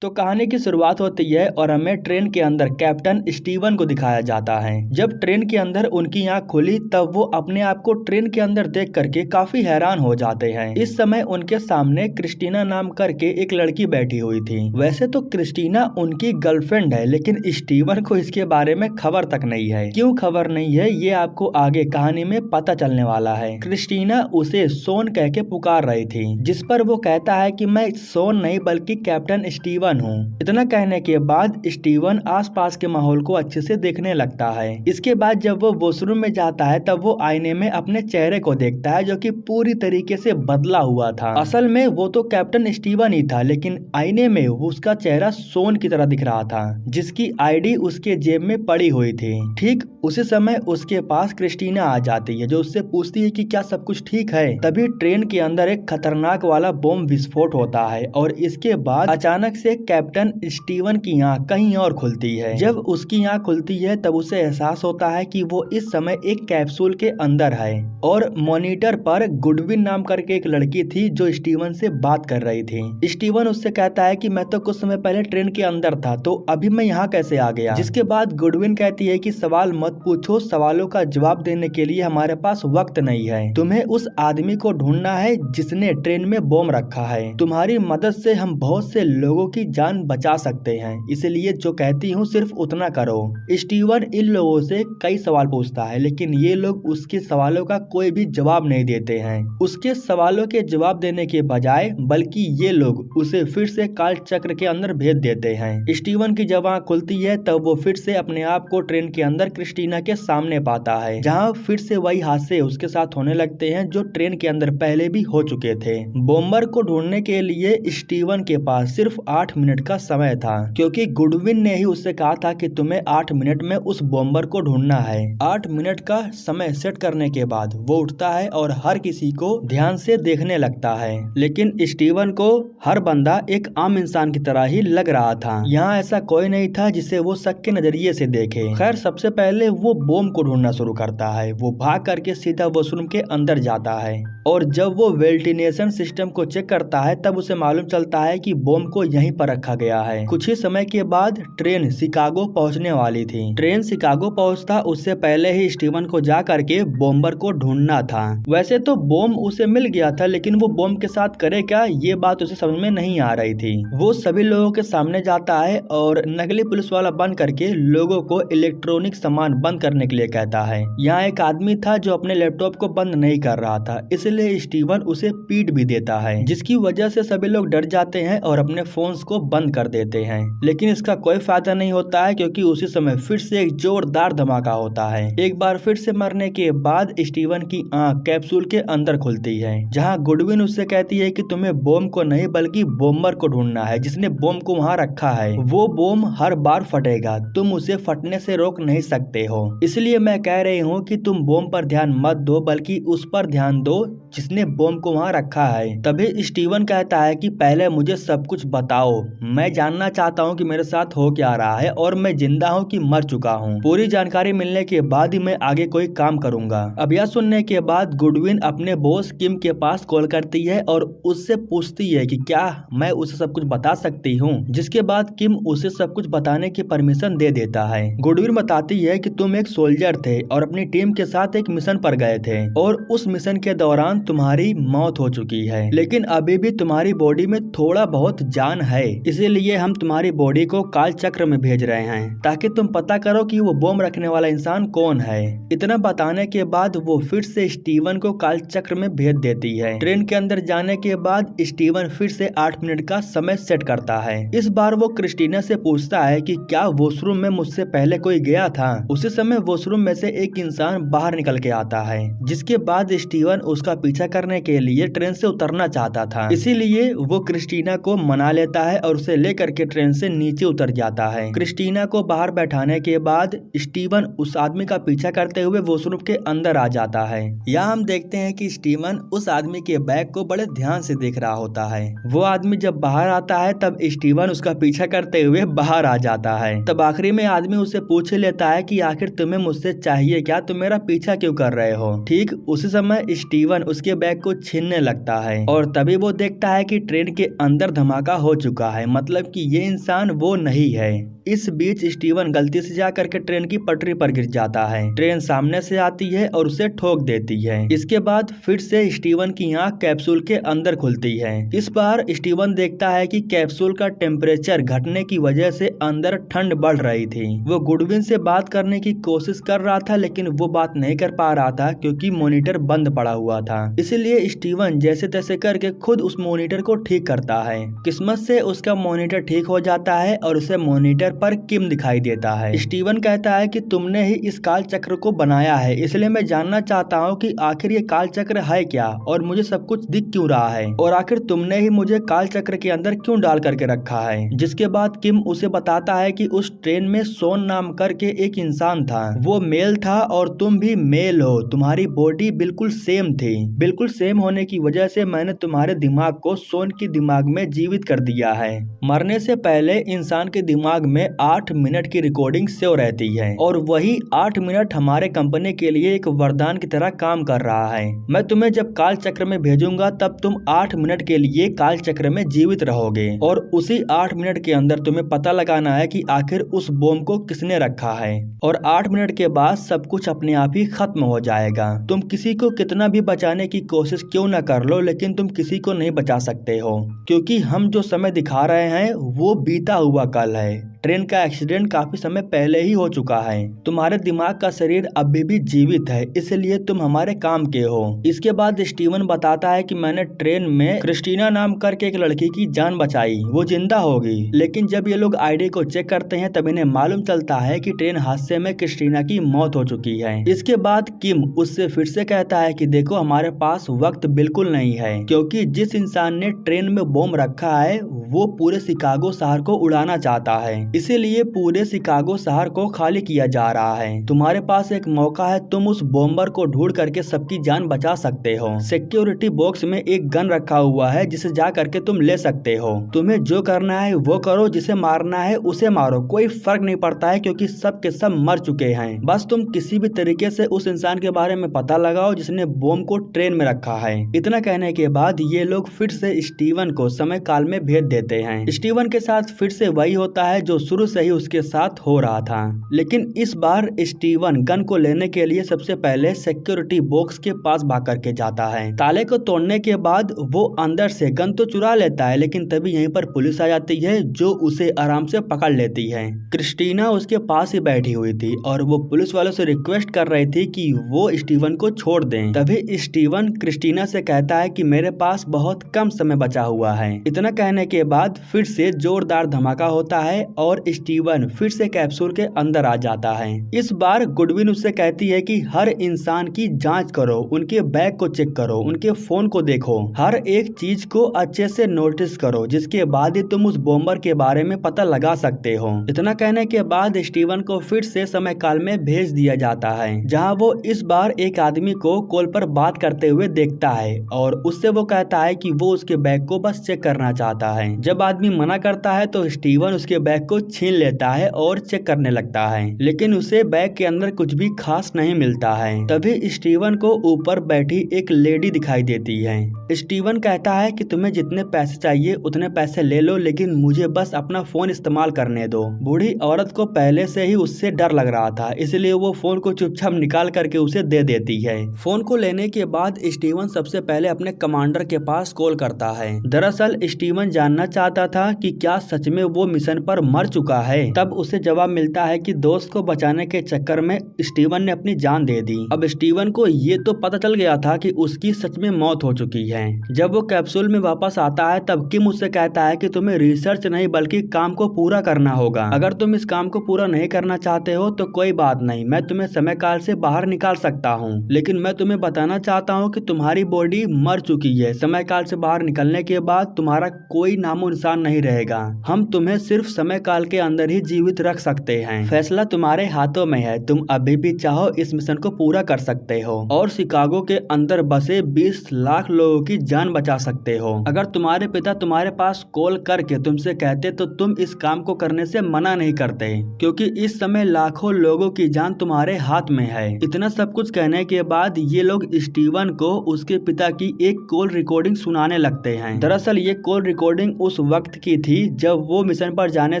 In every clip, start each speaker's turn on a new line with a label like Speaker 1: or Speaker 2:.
Speaker 1: तो कहानी की शुरुआत होती है और हमें ट्रेन के अंदर कैप्टन स्टीवन को दिखाया जाता है। जब ट्रेन के अंदर उनकी आंख खुली तब वो अपने आप को ट्रेन के अंदर देख करके काफी हैरान हो जाते हैं। इस समय उनके सामने क्रिस्टीना नाम करके एक लड़की बैठी हुई थी। वैसे तो क्रिस्टीना उनकी गर्लफ्रेंड है, लेकिन स्टीवन को इसके बारे में खबर तक नहीं है। क्यों खबर नहीं है ये आपको आगे कहानी में पता चलने वाला है। क्रिस्टीना उसे सोन कह के पुकार रही थी, जिस पर वो कहता है कि मैं सोन नहीं बल्कि कैप्टन स्टीवन हूँ। इतना कहने के बाद स्टीवन आसपास के माहौल को अच्छे से देखने लगता है। इसके बाद जब वो वॉशरूम में जाता है तब वो आईने में अपने चेहरे को देखता है, जो कि पूरी तरीके से बदला हुआ था। असल में वो तो कैप्टन स्टीवन ही था, लेकिन आईने में उसका चेहरा सोन की तरह दिख रहा था, जिसकी आईडी उसके जेब में पड़ी हुई थी। ठीक उसी समय उसके पास क्रिस्टीना आ जाती है, जो उससे पूछती है कि क्या सब कुछ ठीक है। तभी ट्रेन के अंदर एक खतरनाक वाला बम विस्फोट होता है और इसके बाद अचानक से कैप्टन स्टीवन की आंख कहीं और खुलती है। जब उसकी आंख खुलती है तब उसे एहसास होता है कि वो इस समय एक कैप्सूल के अंदर है और मॉनिटर पर गुडविन नाम करके एक लड़की थी जो स्टीवन से बात कर रही थी। स्टीवन उससे कहता है कि मैं तो कुछ समय पहले ट्रेन के अंदर था, तो अभी मैं यहाँ कैसे आ गया। जिसके बाद गुडविन कहती है कि सवाल मत पूछो, सवालों का जवाब देने के लिए हमारे पास वक्त नहीं है। तुम्हें उस आदमी को ढूंढना है जिसने ट्रेन में बम रखा है। तुम्हारी मदद से हम बहुत से लोगों की जान बचा सकते हैं, इसलिए जो कहती हूँ सिर्फ उतना करो। स्टीवन इन लोगों से कई सवाल पूछता है, लेकिन ये लोग उसके सवालों का कोई भी जवाब नहीं देते हैं। उसके सवालों के जवाब देने के बजाय बल्कि ये लोग उसे फिर से काल चक्र के अंदर भेज देते हैं। स्टीवन की जब आंख खुलती है तब वो फिर से अपने आप को ट्रेन के अंदर क्रिस्टीना के सामने पाता है, जहाँ फिर से वही हादसे उसके साथ होने लगते हैं जो ट्रेन के अंदर पहले भी हो चुके थे। बॉम्बर को ढूंढने के लिए स्टीवन के पास सिर्फ 8 मिनट का समय था, क्योंकि गुडविन ने ही उससे कहा था कि तुम्हें 8 मिनट में उस बॉम्बर को ढूंढना है। 8 मिनट का समय सेट करने के बाद वो उठता है और हर किसी को ध्यान से देखने लगता है, लेकिन स्टीवन को हर बंदा एक आम इंसान की तरह ही लग रहा था। यहाँ ऐसा कोई नहीं था जिसे वो शक के नजरिए से देखे। खैर, सबसे पहले वो बॉम्ब को ढूंढना शुरू करता है। वो भाग करके सीधा वॉशरूम के अंदर जाता है और जब वो वेंटिलेशन सिस्टम को चेक करता है तब उसे मालूम चलता है कि बॉम्ब को यहीं पर रखा गया है। कुछ ही समय के बाद ट्रेन शिकागो पहुंचने वाली थी। ट्रेन शिकागो पहुंचता उससे पहले ही स्टीवन को जा करके बॉम्बर को ढूंढना था। वैसे तो बॉम्ब उसे मिल गया था, लेकिन वो बॉम्ब के साथ करे क्या ये बात उसे समझ में नहीं आ रही थी। वो सभी लोगों के सामने जाता है और नकली पुलिस वाला बन करके लोगों को इलेक्ट्रॉनिक सामान बंद करने के लिए कहता है। यहाँ एक आदमी था जो अपने लैपटॉप को बंद नहीं कर रहा था, इसलिए स्टीवन उसे पीट भी देता है, जिसकी वजह से सभी लोग डर जाते हैं और अपने फोन्स को बंद कर देते हैं। लेकिन इसका कोई फायदा नहीं होता है, क्योंकि उसी समय फिर से एक जोरदार धमाका होता है। एक बार फिर से मरने के बाद स्टीवन की आंख कैप्सूल के अंदर खुलती है, जहां गुडविन उससे कहती है कि तुम्हें बॉम्ब को नहीं बल्कि बॉम्बर को ढूंढना है जिसने बॉम्ब को वहां रखा है। वो बॉम्ब हर बार फटेगा, तुम उसे फटने से रोक नहीं सकते हो। इसलिए मैं कह रही हूँ कि तुम बॉम्ब पर ध्यान मत दो, बल्कि उस पर ध्यान दो जिसने बॉम्ब को वहां रखा है। तभी स्टीवन कहता है कि पहले मुझे सब कुछ बताओ, मैं जानना चाहता हूँ कि मेरे साथ हो क्या रहा है और मैं जिंदा हूँ कि मर चुका हूँ। पूरी जानकारी मिलने के बाद ही मैं आगे कोई काम करूंगा। अब यह सुनने के बाद गुडविन अपने बॉस किम के पास कॉल करती है और उससे पूछती है कि क्या मैं उसे सब कुछ बता सकती हूँ, जिसके बाद किम उसे सब कुछ बताने की परमिशन दे देता है। गुडविन बताती है कि तुम एक सोल्जर थे और अपनी टीम के साथ एक मिशन पर गए थे और उस मिशन के दौरान तुम्हारी मौत हो चुकी है, लेकिन अभी भी तुम्हारी बॉडी में थोड़ा बहुत जान है, इसीलिए हम तुम्हारी बॉडी को काल चक्र में भेज रहे हैं ताकि तुम पता करो कि वो बॉम्ब रखने वाला इंसान कौन है। इतना बताने के बाद वो फिर से स्टीवन को काल चक्र में भेज देती है। ट्रेन के अंदर जाने के बाद स्टीवन फिर से 8 मिनट का समय सेट करता है। इस बार वो क्रिस्टीना से पूछता है कि क्या वॉशरूम में मुझसे पहले कोई गया था। उसी समय वॉशरूम में से एक इंसान बाहर निकल के आता है, जिसके बाद स्टीवन उसका पीछा करने के लिए ट्रेन से उतरना चाहता था। इसीलिए वो क्रिस्टीना को मना लेता है और उसे लेकर के ट्रेन से नीचे उतर जाता है। क्रिस्टीना को बाहर बैठाने के बाद स्टीवन उस आदमी का पीछा करते हुए वॉशरूम के अंदर आ जाता है। यहाँ हम देखते हैं कि स्टीवन उस आदमी के बैग को बड़े ध्यान से देख रहा होता है। वो आदमी जब बाहर आता है तब स्टीवन उसका पीछा करते हुए बाहर आ जाता है। तब आखिरी में आदमी उसे पूछ लेता है कि आखिर तुम्हें मुझसे चाहिए क्या, तुम मेरा पीछा क्यों कर रहे हो। ठीक उसी समय स्टीवन उसके बैग को छीनने लगता है और तभी वो देखता है कि ट्रेन के अंदर धमाका हो चुका है, मतलब कि ये इंसान वो नहीं है। इस बीच स्टीवन गलती से जाकर के ट्रेन की पटरी पर गिर जाता है। ट्रेन सामने से आती है और उसे ठोक देती है। इसके बाद फिर से स्टीवन की आंख कैप्सूल के अंदर खुलती है। इस बार स्टीवन देखता है कि कैप्सूल का टेम्परेचर घटने की वजह से अंदर ठंड बढ़ रही थी। वो गुडविन से बात करने की कोशिश कर रहा था, लेकिन वो बात नहीं कर पा रहा था क्योंकि मॉनिटर बंद पड़ा हुआ था। इसलिए स्टीवन जैसे तैसे करके खुद उस मॉनिटर को ठीक करता है। किस्मत से उसका मॉनिटर ठीक हो जाता है और उसे मॉनिटर पर किम दिखाई देता है। स्टीवन कहता है कि तुमने ही इस काल चक्र को बनाया है, इसलिए मैं जानना चाहता हूँ कि आखिर ये काल चक्र है क्या और मुझे सब कुछ दिख क्यों रहा है, और आखिर तुमने ही मुझे काल चक्र के अंदर क्यों डाल करके रखा है। जिसके बाद किम उसे बताता है कि उस ट्रेन में सोन नाम करके एक इंसान था, वो मेल था और तुम भी मेल हो। तुम्हारी बॉडी बिल्कुल सेम थी। बिल्कुल सेम होने की वजह से मैंने तुम्हारे दिमाग को सोन की दिमाग में जीवित कर दिया है। मरने से पहले इंसान के दिमाग में 8 मिनट की रिकॉर्डिंग सेव रहती है और वही 8 मिनट हमारे कंपनी के लिए एक वरदान की तरह काम कर रहा है। मैं तुम्हें जब काल चक्र में भेजूंगा तब तुम 8 मिनट के लिए काल चक्र में जीवित रहोगे और उसी 8 मिनट के अंदर तुम्हें पता लगाना है कि आखिर उस बम को किसने रखा है, और 8 मिनट के बाद सब कुछ अपने आप ही खत्म हो जाएगा। तुम किसी को कितना भी बचाने की कोशिश क्यों न कर लो, लेकिन तुम किसी को नहीं बचा सकते हो, क्योंकि हम जो समय दिखा रहे हैं वो बीता हुआ कल है। ट्रेन का एक्सीडेंट काफी समय पहले ही हो चुका है। तुम्हारे दिमाग का शरीर अभी भी जीवित है, इसलिए तुम हमारे काम के हो। इसके बाद स्टीवन बताता है कि मैंने ट्रेन में क्रिस्टीना नाम करके एक लड़की की जान बचाई, वो जिंदा होगी। लेकिन जब ये लोग आईडी को चेक करते हैं तब इन्हें मालूम चलता है कि ट्रेन हादसे में क्रिस्टीना की मौत हो चुकी है। इसके बाद किम उससे फिर से कहता है कि देखो हमारे पास वक्त बिल्कुल नहीं है, क्योंकि जिस इंसान ने ट्रेन में बम रखा है वो पूरे शिकागो शहर को उड़ाना चाहता है, इसीलिए पूरे शिकागो शहर को खाली किया जा रहा है। तुम्हारे पास एक मौका है, तुम उस बॉम्बर को ढूंढ करके सबकी जान बचा सकते हो। सिक्योरिटी बॉक्स में एक गन रखा हुआ है जिसे जा करके तुम ले सकते हो। तुम्हें जो करना है वो करो, जिसे मारना है उसे मारो, कोई फर्क नहीं पड़ता है क्योंकि सब के सब मर चुके हैं। बस तुम किसी भी तरीके से उस इंसान के बारे में पता लगाओ जिसने बॉम्ब को ट्रेन में रखा है। इतना कहने के बाद ये लोग फिर से स्टीवन को समय काल में भेज देते हैं। स्टीवन के साथ फिर से वही होता है जो शुरू से ही उसके साथ हो रहा था, लेकिन इस बार स्टीवन गन को लेने के लिए सबसे पहले सिक्योरिटी बॉक्स के पास भाग करके जाता है। ताले को तोड़ने के बाद वो अंदर से गन तो चुरा लेता है, लेकिन तभी यहीं पर पुलिस आ जाती है जो उसे आराम से पकड़ लेती है। क्रिस्टीना उसके पास ही बैठी हुई थी और वो पुलिस वालों से रिक्वेस्ट कर रही थी कि वो स्टीवन को छोड़ दें। तभी स्टीवन क्रिस्टीना से कहता है कि मेरे पास बहुत कम समय बचा हुआ है। इतना कहने के बाद फिर से जोरदार धमाका होता है और स्टीवन फिर से कैप्सूल के अंदर आ जाता है। इस बार गुडविन उससे कहती है कि हर इंसान की जांच करो, उनके बैग को चेक करो, उनके फोन को देखो, हर एक चीज को अच्छे से नोटिस करो, जिसके बाद ही तुम उस बॉम्बर के बारे में पता लगा सकते हो। इतना कहने के बाद स्टीवन को फिर से समय काल में भेज दिया जाता है, जहां वो इस बार एक आदमी को कॉल पर बात करते हुए देखता है और उससे वो कहता है कि वो उसके बैग को बस चेक करना चाहता है। जब आदमी मना करता है तो स्टीवन उसके बैग को छीन लेता है और चेक करने लगता है, लेकिन उसे बैग के अंदर कुछ भी खास नहीं मिलता है। तभी स्टीवन को ऊपर बैठी एक लेडी दिखाई देती है। स्टीवन कहता है कि तुम्हें जितने पैसे चाहिए उतने पैसे ले लो, लेकिन मुझे बस अपना फोन इस्तेमाल करने दो। बूढ़ी औरत को पहले से ही उससे डर लग रहा था, इसलिए वो फोन को चुपचाप निकाल करके उसे दे देती है। फोन को लेने के बाद स्टीवन सबसे पहले अपने कमांडर के पास कॉल करता है। दरअसल स्टीवन जानना चाहता था कि क्या सच में वो मिशन पर मर चुका है। तब उसे जवाब मिलता है कि दोस्त को बचाने के चक्कर में स्टीवन ने अपनी जान दे दी। अब स्टीवन को ये तो पता चल गया था कि उसकी सच में मौत हो चुकी है। जब वो कैप्सूल में वापस आता है तब किम उससे कहता है कि तुम्हें रिसर्च नहीं बल्कि काम को पूरा करना होगा। अगर तुम इस काम को पूरा नहीं करना चाहते हो तो कोई बात नहीं, मैं तुम्हें समय काल से बाहर निकाल सकता हूँ, लेकिन मैं तुम्हें बताना चाहता हूँ कि तुम्हारी बॉडी मर चुकी है। समय काल से बाहर निकलने के बाद तुम्हारा कोई नामो निशान नहीं रहेगा। हम तुम्हें सिर्फ समय काल काल के अंदर ही जीवित रख सकते हैं। फैसला तुम्हारे हाथों में है, तुम अभी भी चाहो इस मिशन को पूरा कर सकते हो और शिकागो के अंदर बसे 20 लाख लोगों की जान बचा सकते हो। अगर तुम्हारे पिता तुम्हारे पास कॉल करके तुमसे कहते तो तुम इस काम को करने से मना नहीं करते, क्योंकि इस समय लाखों लोगों की जान तुम्हारे हाथ में है। इतना सब कुछ कहने के बाद ये लोग स्टीवन को उसके पिता की एक कॉल रिकॉर्डिंग सुनाने लगते हैं। दरअसल ये कॉल रिकॉर्डिंग उस वक्त की थी जब वो मिशन पर जाने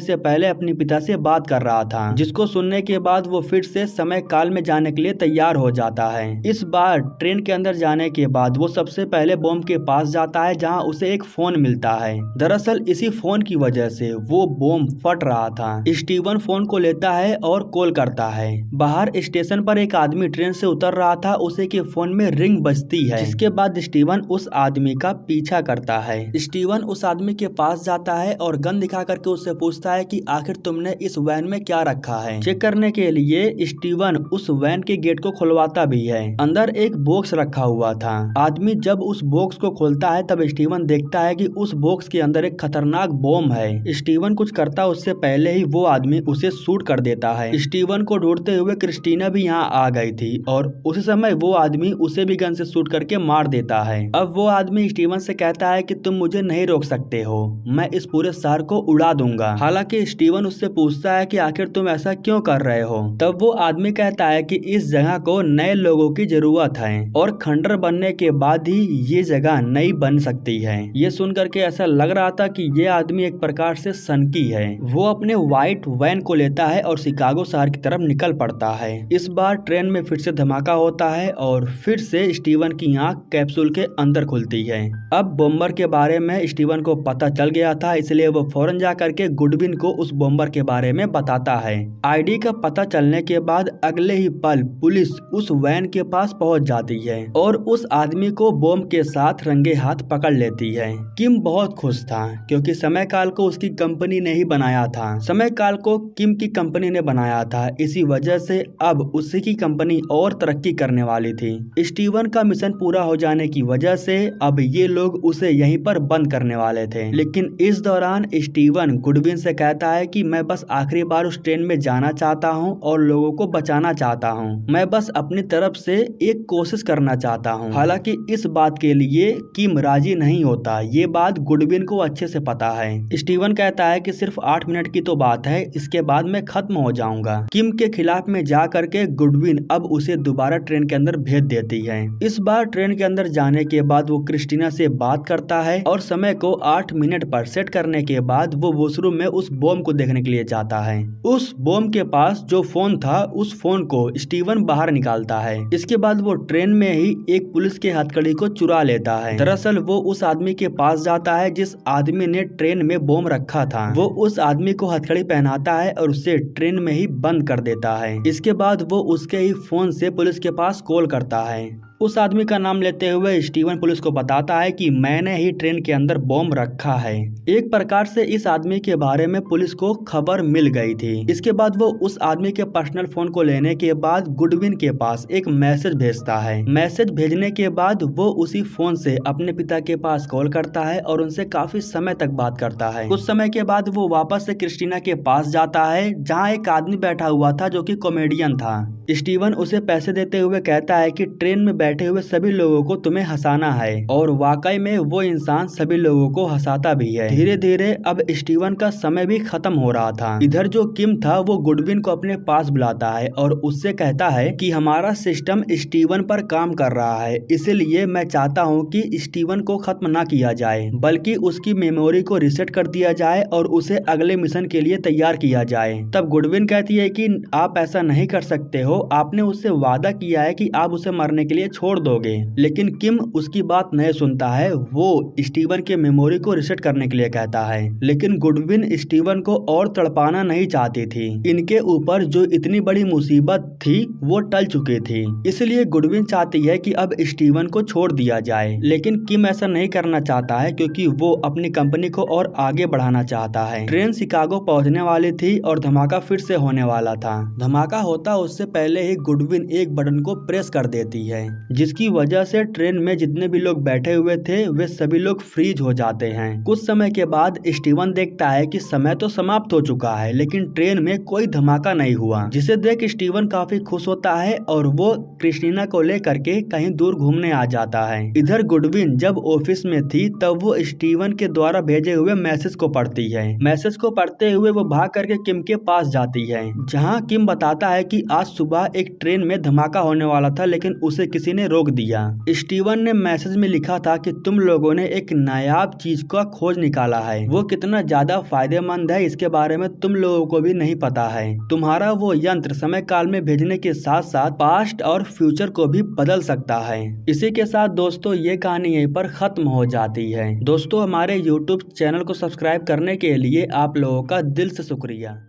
Speaker 1: से पहले अपने पिता से बात कर रहा था, जिसको सुनने के बाद वो फिर से समय काल में जाने के लिए तैयार हो जाता है। इस बार ट्रेन के अंदर जाने के बाद वो सबसे पहले बॉम्ब के पास जाता है, जहाँ उसे एक फोन मिलता है। दरअसल इसी फोन की वजह से वो बॉम्ब फट रहा था। स्टीवन फोन को लेता है और कॉल करता है। बाहर स्टेशन पर एक आदमी ट्रेन से उतर रहा था, उसे के फोन में रिंग बजती है, जिसके बाद स्टीवन उस आदमी का पीछा करता है। स्टीवन उस आदमी के पास जाता है और गन दिखा करके उससे पूछता है कि आखिर तुमने इस वैन में क्या रखा है। चेक करने के लिए स्टीवन उस वैन के गेट को खुलवाता भी है। अंदर एक बॉक्स रखा हुआ था। आदमी जब उस बॉक्स को खोलता है तब स्टीवन देखता है कि उस बॉक्स के अंदर एक खतरनाक बॉम्ब है। स्टीवन कुछ करता उससे पहले ही वो आदमी उसे शूट कर देता है। स्टीवन को ढूंढते हुए क्रिस्टीना भी यहाँ आ गई थी और उसी समय वो आदमी उसे भी गन से शूट करके मार देता है। अब वो आदमी स्टीवन से कहता है कि तुम मुझे नहीं रोक सकते हो, मैं इस पूरे शहर को उड़ा दूंगा। हालांकि स्टीवन उससे पूछता है कि आखिर तुम ऐसा क्यों कर रहे हो। तब वो आदमी कहता है कि इस जगह को नए लोगों की जरूरत है और खंडर बनने के बाद ही ये जगह नई बन सकती है। ये सुन करके ऐसा लग रहा था कि ये आदमी एक प्रकार से सनकी है। वो अपने व्हाइट वैन को लेता है और शिकागो शहर की तरफ निकल पड़ता है। इस बार ट्रेन में फिर से धमाका होता है और फिर से स्टीवन की आंख कैप्सूल के अंदर खुलती है। अब बॉम्बर के बारे में स्टीवन को पता चल गया था, इसलिए वो फौरन जा करके गुडविन को उस बॉम्बर के बारे में बताता है। आईडी का पता चलने के बाद अगले ही पल पुलिस उस वैन के पास पहुंच जाती है और उस आदमी को बॉम्ब के साथ रंगे हाथ पकड़ लेती है। किम बहुत खुश था क्योंकि समय काल को उसकी कंपनी ने ही बनाया था। समय काल को किम की कंपनी ने बनाया था, इसी वजह से अब उसी की कंपनी और तरक्की करने वाली थी। स्टीवन का मिशन पूरा हो जाने की वजह से अब ये लोग उसे यहीं पर बंद करने वाले थे, लेकिन इस दौरान स्टीवन गुडविन से कहता है कि मैं बस आखिरी बार उस ट्रेन में जाना चाहता हूँ और लोगों को बचाना चाहता हूँ। मैं बस अपनी तरफ से एक कोशिश करना चाहता हूँ। हालांकि इस बात के लिए किम राजी नहीं होता, ये बात गुडविन को अच्छे से पता है। स्टीवन कहता है कि सिर्फ 8 मिनट की तो बात है, इसके बाद मैं खत्म हो जाऊंगा। किम के खिलाफ में जा करके गुडविन अब उसे दोबारा ट्रेन के अंदर भेज देती है। इस बार ट्रेन के अंदर जाने के बाद वो क्रिस्टीना से बात करता है और समय को 8 मिनट पर सेट करने के बाद वो वॉशरूम में उस बॉम्ब को देखने के लिए जाता है। उस बॉम्ब के पास जो फोन था, उस फोन को स्टीवन बाहर निकालता है। इसके बाद वो ट्रेन में ही एक पुलिस के हथकड़ी को चुरा लेता है। दरअसल वो उस आदमी के पास जाता है जिस आदमी ने ट्रेन में बॉम्ब रखा था। वो उस आदमी को हथकड़ी पहनाता है और उसे ट्रेन में ही बंद कर देता है। इसके बाद वो उसके ही फोन से पुलिस के पास कॉल करता है। उस आदमी का नाम लेते हुए स्टीवन पुलिस को बताता है कि मैंने ही ट्रेन के अंदर बॉम्ब रखा है। एक प्रकार से इस आदमी के बारे में पुलिस को खबर मिल गई थी। इसके बाद वो उस आदमी के पर्सनल फोन को लेने के बाद गुडविन के पास एक मैसेज भेजता है। मैसेज भेजने के बाद वो उसी फोन से अपने पिता के पास कॉल करता है और उनसे काफी समय तक बात करता है। कुछ समय के बाद वो वापस से क्रिस्टीना के पास जाता है, जहाँ एक आदमी बैठा हुआ था जो कि कॉमेडियन था। स्टीवन उसे पैसे देते हुए कहता है कि ट्रेन में बैठे हुए सभी लोगों को तुम्हें हंसाना है, और वाकई में वो इंसान सभी लोगों को हंसाता भी है। धीरे धीरे अब स्टीवन का समय भी खत्म हो रहा था। इधर जो किम था वो गुडविन को अपने पास बुलाता है और उससे कहता है कि हमारा सिस्टम स्टीवन पर काम कर रहा है, इसलिए मैं चाहता हूँ कि स्टीवन को खत्म ना किया जाए, बल्कि उसकी मेमोरी को रिसेट कर दिया जाए और उसे अगले मिशन के लिए तैयार किया जाए। तब गुडविन कहती है कि आप ऐसा नहीं कर सकते हो, आपने उससे वादा किया है कि आप उसे मरने के लिए छोड़ दोगे। लेकिन किम उसकी बात नहीं सुनता है, वो स्टीवन के मेमोरी को रिसेट करने के लिए कहता है। लेकिन गुडविन स्टीवन को और तड़पाना नहीं चाहती थी। इनके ऊपर जो इतनी बड़ी मुसीबत थी वो टल चुकी थी, इसलिए गुडविन चाहती है कि अब स्टीवन को छोड़ दिया जाए। लेकिन किम ऐसा नहीं करना चाहता है क्योंकि वो अपनी कंपनी को और आगे बढ़ाना चाहता है। ट्रेन शिकागो पहुंचने वाली थी और धमाका फिर से होने वाला था। धमाका होता उससे पहले ही गुडविन एक बटन को प्रेस कर देती है, जिसकी वजह से ट्रेन में जितने भी लोग बैठे हुए थे वे सभी लोग फ्रीज हो जाते हैं। कुछ समय के बाद स्टीवन देखता है कि समय तो समाप्त हो चुका है, लेकिन ट्रेन में कोई धमाका नहीं हुआ, जिसे देख स्टीवन काफी खुश होता है और वो क्रिस्टीना को लेकर के कहीं दूर घूमने आ जाता है। इधर गुडविन जब ऑफिस में थी तब वो स्टीवन के द्वारा भेजे हुए मैसेज को पढ़ती है। मैसेज को पढ़ते हुए वो भाग करके किम के पास जाती है, जहाँ किम बताता है कि आज सुबह एक ट्रेन में धमाका होने वाला था, लेकिन उसे किसी ने रोक दिया। स्टीवन ने मैसेज में लिखा था कि तुम लोगों ने एक नायाब चीज का खोज निकाला है, वो कितना ज्यादा फायदेमंद है इसके बारे में तुम लोगों को भी नहीं पता है। तुम्हारा वो यंत्र समय काल में भेजने के साथ साथ पास्ट और फ्यूचर को भी बदल सकता है। इसी के साथ दोस्तों ये कहानी यहीं पर खत्म हो जाती है। दोस्तों हमारे YouTube चैनल को सब्सक्राइब करने के लिए आप लोगों का दिल से शुक्रिया।